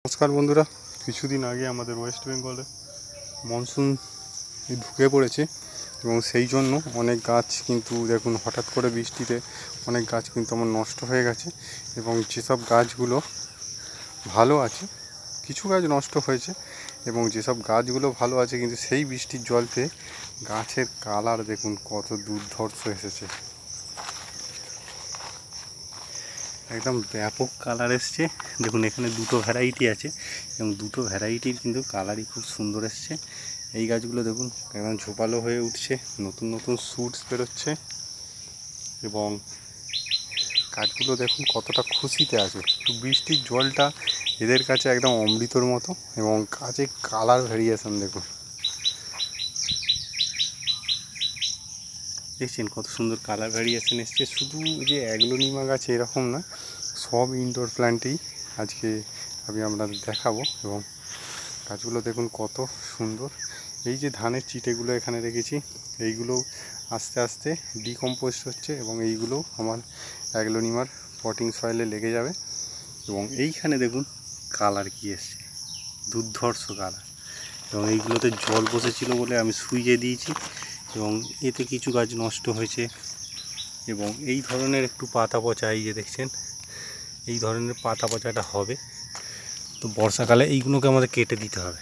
নমস্কার বন্ধুরা, কিছুদিন আগে আমাদের ওয়েস্ট বেঙ্গলে মনসুন ঢুকে পড়েছে এবং সেই জন্য অনেক গাছ কিন্তু দেখুন হঠাৎ করে বৃষ্টিতে অনেক গাছ কিন্তু আমার নষ্ট হয়ে গেছে। এবং যেসব গাছগুলো ভালো আছে, কিছু গাছ নষ্ট হয়েছে, এবং যেসব গাছগুলো ভালো আছে কিন্তু সেই বৃষ্টির জল পেয়ে গাছের কালার দেখুন কত দুর্ধর্ষ এসেছে, একদম ব্যাপক কালার এসছে। দেখুন এখানে দুটো ভ্যারাইটি আছে এবং দুটো ভ্যারাইটির কিন্তু কালারই খুব সুন্দর এসছে। এই গাছগুলো দেখুন একদম ঝোপালো হয়ে উঠছে, নতুন নতুন শুটস বেরোচ্ছে এবং গাছগুলো দেখুন কতটা খুশিতে আছে। তো বৃষ্টির জলটা এদের কাছে একদম অমৃতর মতো এবং গাছের কালার ভেরিয়েশন দেখুন, দেখছেন কত সুন্দর কালার ভ্যারিয়েশন এসছে। শুধু যে অ্যাগ্লোনিমা গাছ এরকম না, সব ইনডোর প্ল্যান্টেই আজকে আমি আপনাদের দেখাবো। এবং গাছগুলো দেখুন কত সুন্দর। এই যে ধানের চিটেগুলো এখানে রেখেছি, এইগুলো আস্তে আস্তে ডিকম্পোস্ট হচ্ছে এবং এইগুলো আমার অ্যাগ্লোনিমার পটিং সয়েলে লেগে যাবে। এবং এইখানে দেখুন কালার কি এসছে, দুর্ধর্ষ কালার। এবং এইগুলোতে জল বসেছিল বলে আমি সুইচে দিয়েছি এবং এতে কিছু গাছ নষ্ট হয়েছে। এবং এই ধরনের একটু পাতা পচা, এই যে দেখছেন এই ধরনের পাতা পচাটা হবে, তো বর্ষাকালে এইগুলোকে আমাদের কেটে দিতে হবে।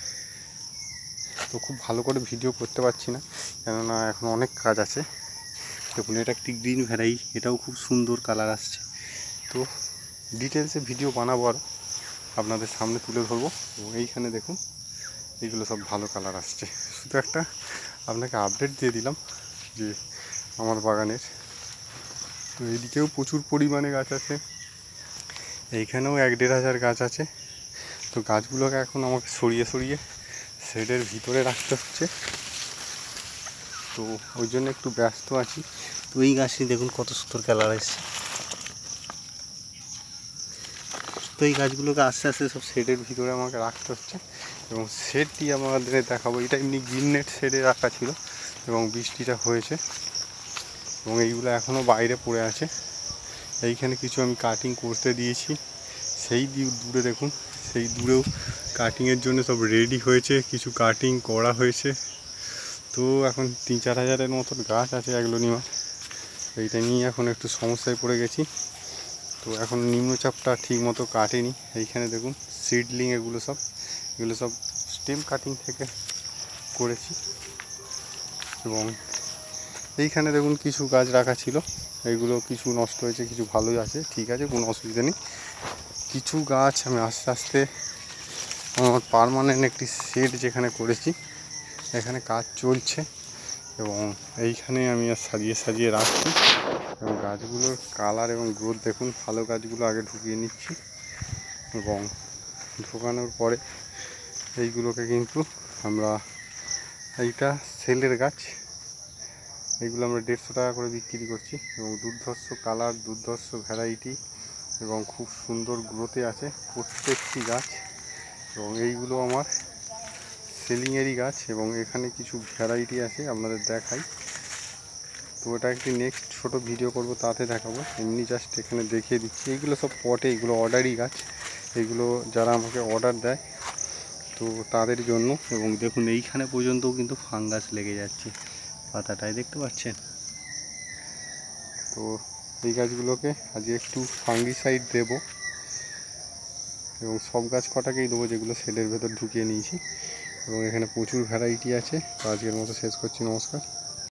তো খুব ভালো করে ভিডিও করতে পারছি না, কেননা এখন অনেক কাজ আছে। দেখুন এটা একটি গ্রিন ভ্যারাই, এটাও খুব সুন্দর কালার আসছে। তো ডিটেলসে ভিডিও বানাবো আর আপনাদের সামনে তুলে ধরবো। এবং এইখানে দেখুন এইগুলো সব ভালো কালার আসছে। শুধু একটা আপনাকে আপডেট দিয়ে দিলাম যে আমার বাগানের। তো এইদিকেও প্রচুর পরিমাণে গাছ আছে, এইখানেও 1-1.5 হাজার গাছ আছে। তো গাছগুলোকে এখন আমাকে সরিয়ে সরিয়ে শেডের ভিতরে রাখতে হচ্ছে, তো ওই জন্য একটু ব্যস্ত আছি। তো এই গাছটি দেখুন কত সুন্দর কালার এসছে। তো এই গাছগুলোকে আস্তে আস্তে সব শেডের ভিতরে আমাকে রাখতে হচ্ছে এবং শেডটি আমাদের দেখাবো। এটা এমনি গ্রিন নেট শেডে রাখা ছিল এবং বৃষ্টিটা হয়েছে এবং এইগুলো এখনও বাইরে পড়ে আছে। এইখানে কিছু আমি কাটিং করতে দিয়েছি, সেই দূরে দেখুন, সেই দূরেও কাটিংয়ের জন্য সব রেডি হয়েছে, কিছু কাটিং করা হয়েছে। তো এখন 3-4 হাজারের মতন গাছ আছে অ্যাগ্লোনিমা। এইটা নিয়ে এখন একটু সমস্যায় পড়ে গেছি। তো এখন নিম্নচাপটা ঠিক মতো কাটেনি। এইখানে দেখুন সিডলিং, এগুলো সব স্টেম কাটিং থেকে করেছি। এবং এইখানে দেখুন কিছু গাছ রাখা ছিল, এইগুলো কিছু নষ্ট হয়েছে, কিছু ভালোই আছে, ঠিক আছে, কোনো অসুবিধা নেই। কিছু গাছ আমি আস্তে আস্তে আমার পার্মানেন্ট একটি শেড যেখানে করেছি এখানে কাজ চলছে এবং এইখানে আমি আর সাজিয়ে সাজিয়ে রাখছি। এবং গাছগুলোর কালার এবং গ্রোথ দেখুন, ভালো গাছগুলো আগে ঢুকিয়ে নিচ্ছি এবং ঢোকানোর পরে এইগুলোকে কিন্তু আমরা, এইটা সেলের গাছ, এইগুলো আমরা 150 টাকা করে বিক্রি করছি। এবং দুর্ধর্ষ কালার, দুর্ধর্ষ ভ্যারাইটি এবং খুব সুন্দর গ্রোথে আছে প্রত্যেকটি গাছ। এবং এইগুলো আমার সেলিংয়েরই গাছ এবং এখানে কিছু ভ্যারাইটি আছে আপনাদের দেখাই। তো এটা একটি নেক্সট ছোট ভিডিও করব, তাতে দেখাবো। এমনি জাস্ট এখানে দেখিয়ে দিচ্ছি। এইগুলো সব পটে, এগুলো অর্ডারই গাছ, এগুলো যারা আমাকে অর্ডার দেয় তো তাদের জন্য। এবং দেখুন এইখানে পর্যন্তও কিন্তু ফাঙ্গাস লেগে যাচ্ছে পাতাটায়, দেখতে পাচ্ছেন। তো এই গাছগুলোকে আজকে একটু ফাঙ্গিসাইড দেব এবং সব গাছ কটাকেই দেবো যেগুলো শেডের ভেতর ঢুকিয়ে নিয়েছি। এবং এখানে প্রচুর ভ্যারাইটি আছে। তো আজকের মতো শেষ করছি, নমস্কার।